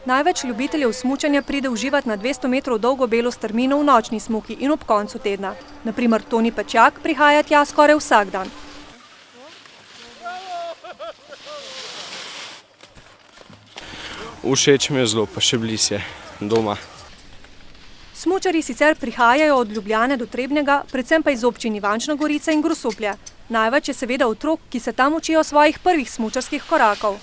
Največ ljubiteljev smučanja pride uživati na 200 metrov dolgo belo strmino v nočni smuki in ob koncu tedna. Na primer Toni Pečjak prihaja tja skoraj vsak dan. Všeč mi je zelo, pa še blizu je doma. Smučarji sicer prihajajo od Ljubljane do Trebnjega, predvsem pa iz občin Ivančna Gorica in Grosuplje. Največ je seveda otrok, ki se tam učijo svojih prvih smučarskih korakov.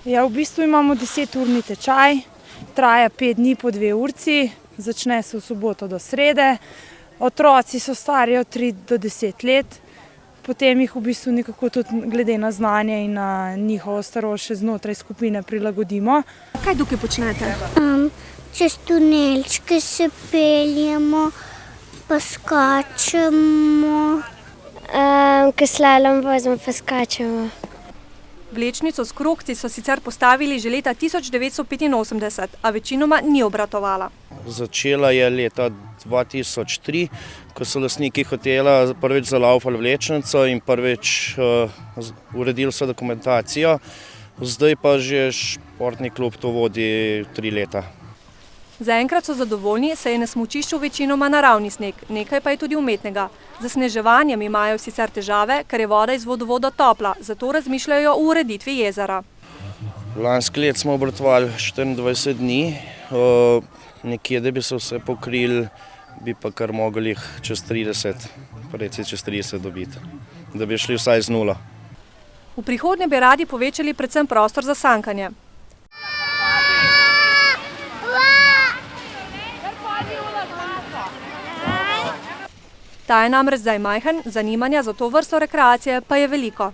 Ja, v bistvu imamo 10-urni tečaj, traja 5 dni po 2 urci, začne se v soboto do srede. Otroci so stari od 3 do 10 let, potem jih v bistvu nekako tudi glede na znanje in na njihovo starost še znotraj skupine prilagodimo. Kaj tukaj počnete? Čez tunelčke se peljemo, pa skačemo. Ko slalom vozimo, pa skačemo. Vlečnico s krogci so sicer postavili že leta 1985, a večinoma ni obratovala. Začela je leta 2003, ko so lastniki hotela prvič zalaufali vlečnico in prvič uredili so dokumentacijo. Zdaj pa že športni klub to vodi 3 leta. Zaenkrat so zadovoljni, saj je na smučišču večinoma naravni sneg, nekaj pa je tudi umetnega. Z zasneževanjem imajo sicer težave, ker je voda iz vodovoda topla, zato razmišljajo o ureditvi jezera. Lansko leto smo obratovali 24 dni, nekje, da bi se vse pokrili, bi pa kar mogli jih čez 30 dobiti, da bi šli vsaj z 0. V prihodnje bi radi povečali predvsem prostor za sankanje. Ta je namreč zdaj majhen, zanimanja za to vrsto rekreacije pa je veliko.